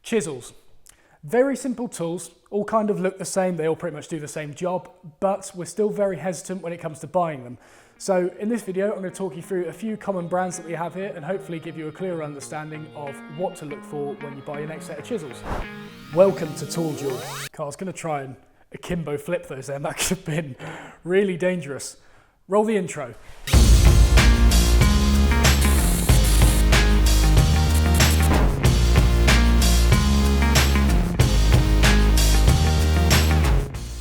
Chisels. Very simple tools, all kind of look the same, they all pretty much do the same job, but we're still very hesitant when it comes to buying them. So in this video, I'm going to talk you through a few common brands that we have here and hopefully give you a clearer understanding of what to look for when you buy your next set of chisels. Welcome to Tool Duel. Carl's going to try and akimbo flip those there, that could have been really dangerous. Roll the intro.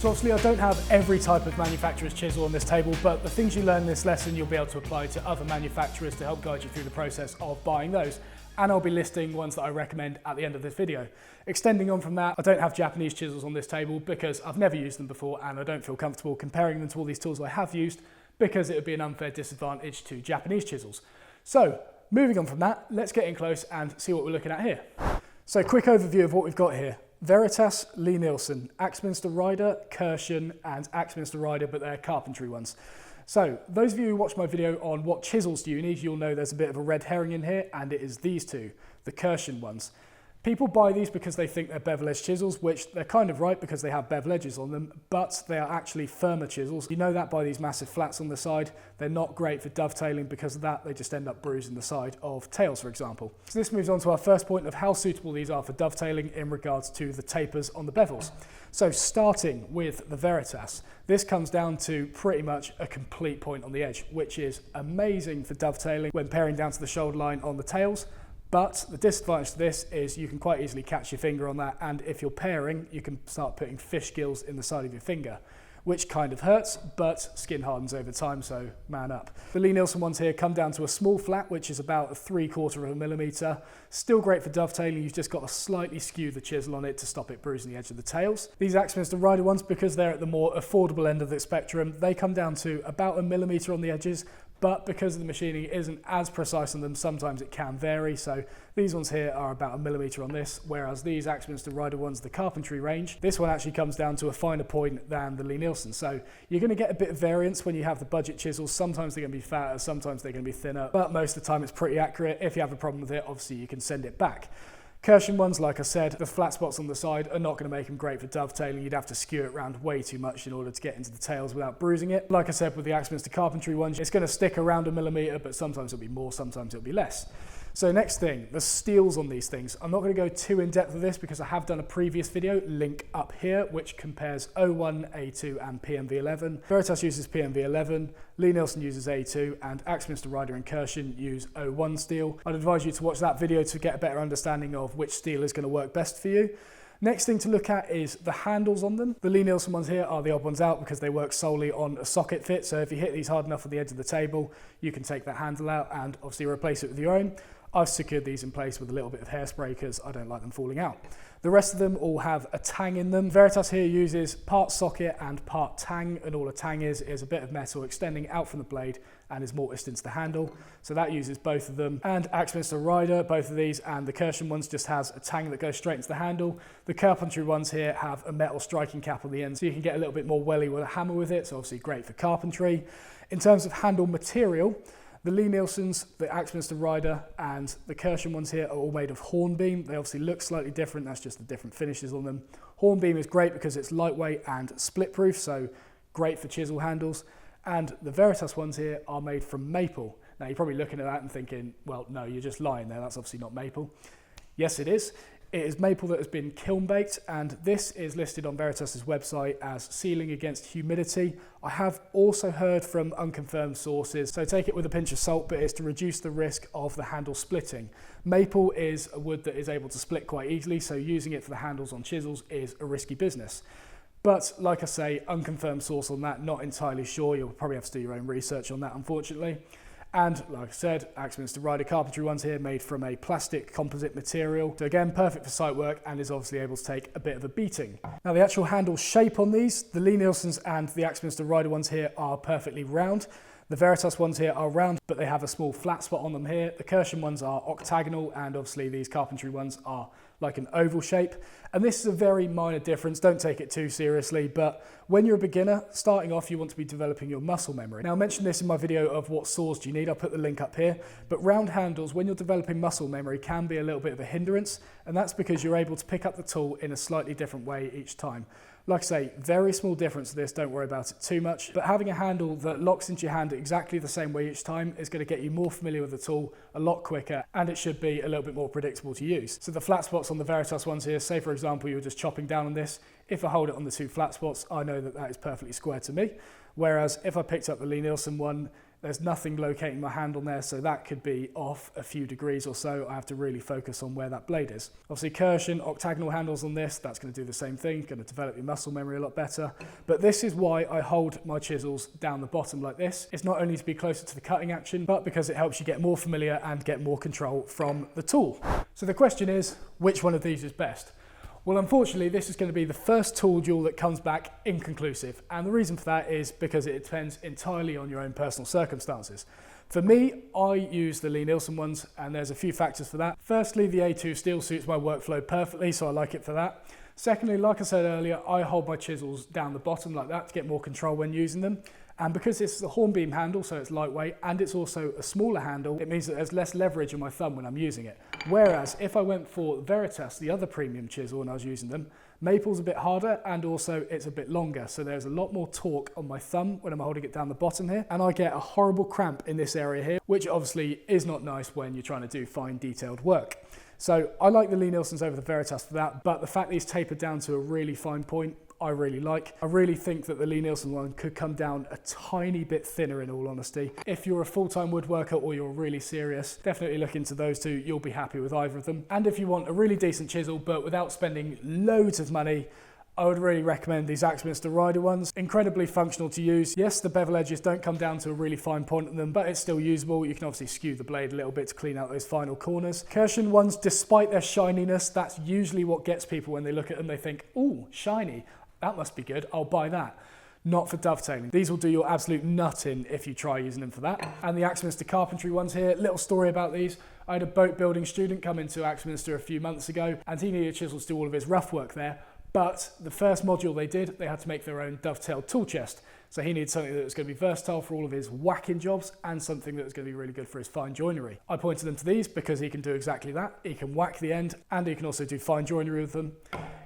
So obviously I don't have every type of manufacturer's chisel on this table, but the things you learn in this lesson you'll be able to apply to other manufacturers to help guide you through the process of buying those. And I'll be listing ones that I recommend at the end of this video. Extending on from that, I don't have Japanese chisels on this table because I've never used them before and I don't feel comfortable comparing them to all these tools I have used because it would be an unfair disadvantage to Japanese chisels. So moving on from that, let's get in close and see what we're looking at here. So quick overview of what we've got here. Veritas, Lie-Nielsen, Axminster Rider, Kirschen and Axminster Rider, but they're carpentry ones. So those of you who watched my video on what chisels do you need, you'll know there's a bit of a red herring in here, and it is these two, the Kirschen ones. People buy these because they think they're bevel edge chisels, which they're kind of right because they have bevel edges on them, but they are actually firmer chisels. You know that by these massive flats on the side. They're not great for dovetailing because of that. They just end up bruising the side of tails, for example. So this moves on to our first point of how suitable these are for dovetailing in regards to the tapers on the bevels. So starting with the Veritas, this comes down to pretty much a complete point on the edge, which is amazing for dovetailing when paring down to the shoulder line on the tails. But the disadvantage to this is you can quite easily catch your finger on that, and if you're pairing, you can start putting fish gills in the side of your finger, which kind of hurts, but skin hardens over time, so man up. The Lie-Nielsen ones here come down to a small flat, which is about 3/4 millimeter. Still great for dovetailing, you've just got to slightly skew the chisel on it to stop it bruising the edge of the tails. These Axminster Rider ones, because they're at the more affordable end of the spectrum, they come down to about 1 millimeter on the edges, but because the machining isn't as precise on them, sometimes it can vary. So these ones here are about 1 millimeter on this, whereas these Axminster Rider ones, the carpentry range, this one actually comes down to a finer point than the Lie-Nielsen. So you're going to get a bit of variance when you have the budget chisels. Sometimes they're going to be fatter, sometimes they're going to be thinner, but most of the time it's pretty accurate. If you have a problem with it, obviously you can send it back. Kirschen ones, like I said, the flat spots on the side are not going to make them great for dovetailing. You'd have to skew it around way too much in order to get into the tails without bruising it. Like I said, with the Axminster carpentry ones, it's going to stick around 1 millimeter, but sometimes it'll be more, sometimes it'll be less. So next thing, the steels on these things. I'm not going to go too in depth with this because I have done a previous video, link up here, which compares O1, A2 and PMV11. Veritas uses PMV11, Lie-Nielsen uses A2, and Axminster Rider and Kirschen use O1 steel. I'd advise you to watch that video to get a better understanding of which steel is going to work best for you. Next thing to look at is the handles on them. The Lie-Nielsen ones here are the odd ones out because they work solely on a socket fit. So if you hit these hard enough on the edge of the table, you can take that handle out and obviously replace it with your own. I've secured these in place with a little bit of hairspray because I don't like them falling out. The rest of them all have a tang in them. Veritas here uses part socket and part tang, and all a tang is a bit of metal extending out from the blade and is mortised into the handle. So that uses both of them. And Axminster Rider, both of these, and the Kirschen ones just has a tang that goes straight into the handle. The carpentry ones here have a metal striking cap on the end, so you can get a little bit more welly with a hammer with it, so obviously great for carpentry. In terms of handle material, the Lie-Nielsens, the Axminster Rider and the Kirschen ones here are all made of hornbeam. They obviously look slightly different, that's just the different finishes on them. Hornbeam is great because it's lightweight and split proof, so great for chisel handles. And the Veritas ones here are made from maple. Now you're probably looking at that and thinking, well, no, you're just lying there, that's obviously not maple. Yes, it is. It is maple that has been kiln baked, and this is listed on Veritas's website as sealing against humidity. I have also heard from unconfirmed sources, so take it with a pinch of salt, but it's to reduce the risk of the handle splitting. Maple is a wood that is able to split quite easily, so using it for the handles on chisels is a risky business. But like I say, unconfirmed source on that, not entirely sure. You'll probably have to do your own research on that, unfortunately. And like I said, Axminster Rider carpentry ones here made from a plastic composite material. So again, perfect for site work and is obviously able to take a bit of a beating. Now the actual handle shape on these, the Lie-Nielsens and the Axminster Rider ones here are perfectly round. The Veritas ones here are round, but they have a small flat spot on them here. The Kirschen ones are octagonal, and obviously these carpentry ones are like an oval shape. And this is a very minor difference, don't take it too seriously, but when you're a beginner, starting off, you want to be developing your muscle memory. Now I mentioned this in my video of what saws do you need, I'll put the link up here, but round handles, when you're developing muscle memory, can be a little bit of a hindrance, and that's because you're able to pick up the tool in a slightly different way each time. Like I say, very small difference to this, don't worry about it too much, but having a handle that locks into your hand exactly the same way each time is going to get you more familiar with the tool a lot quicker, and it should be a little bit more predictable to use. So the flat spots on the Veritas ones here, say for example you're just chopping down on this, if I hold it on the two flat spots, I know that that is perfectly square to me, whereas if I picked up the Lie-Nielsen one, there's nothing locating my hand on there, so that could be off a few degrees or so. I have to really focus on where that blade is. Obviously Kirschen, octagonal handles on this, that's going to do the same thing, going to develop your muscle memory a lot better. But this is why I hold my chisels down the bottom like this. It's not only to be closer to the cutting action, but because it helps you get more familiar and get more control from the tool. So the question is, which one of these is best? Well, unfortunately, this is going to be the first tool duel that comes back inconclusive. And the reason for that is because it depends entirely on your own personal circumstances. For me, I use the Lie-Nielsen ones, and there's a few factors for that. Firstly, the A2 steel suits my workflow perfectly, so I like it for that. Secondly, like I said earlier, I hold my chisels down the bottom like that to get more control when using them. And because it's a hornbeam handle, so it's lightweight, and it's also a smaller handle, it means that there's less leverage on my thumb when I'm using it. Whereas if I went for Veritas, the other premium chisel when I was using them, maple's a bit harder and also it's a bit longer. So there's a lot more torque on my thumb when I'm holding it down the bottom here. And I get a horrible cramp in this area here, which obviously is not nice when you're trying to do fine detailed work. So I like the Lie-Nielsens over the Veritas for that, but the fact that these taper down to a really fine point, I really like. I really think that the Lie-Nielsen one could come down a tiny bit thinner in all honesty. If you're a full-time woodworker or you're really serious, definitely look into those two. You'll be happy with either of them. And if you want a really decent chisel, but without spending loads of money, I would really recommend these Axminster Rider ones. Incredibly functional to use. Yes, the bevel edges don't come down to a really fine point on them, but it's still usable. You can obviously skew the blade a little bit to clean out those final corners. Kirschen ones, despite their shininess, that's usually what gets people when they look at them. They think, ooh, shiny. That must be good, I'll buy that. Not for dovetailing. These will do your absolute nut in if you try using them for that. And the Axminster carpentry ones here, little story about these. I had a boat building student come into Axminster a few months ago and he needed chisels to do all of his rough work there. But the first module they did, they had to make their own dovetailed tool chest. So he needed something that was going to be versatile for all of his whacking jobs and something that was going to be really good for his fine joinery. I pointed them to these because he can do exactly that. He can whack the end and he can also do fine joinery with them.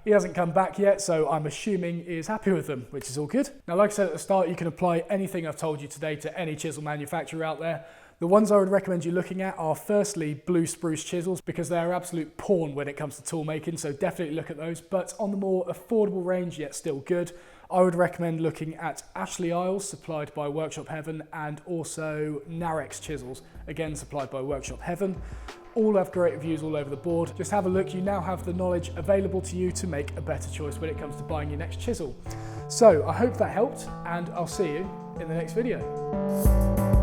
He hasn't come back yet, so I'm assuming he is happy with them, which is all good. Now, like I said at the start, you can apply anything I've told you today to any chisel manufacturer out there. The ones I would recommend you looking at are firstly blue spruce chisels because they are absolute porn when it comes to tool making, so definitely look at those. But on the more affordable range, yet still good, I would recommend looking at Ashley Isles, supplied by Workshop Heaven, and also Narex chisels, again supplied by Workshop Heaven. All have great reviews all over the board. Just have a look, you now have the knowledge available to you to make a better choice when it comes to buying your next chisel. So I hope that helped, and I'll see you in the next video.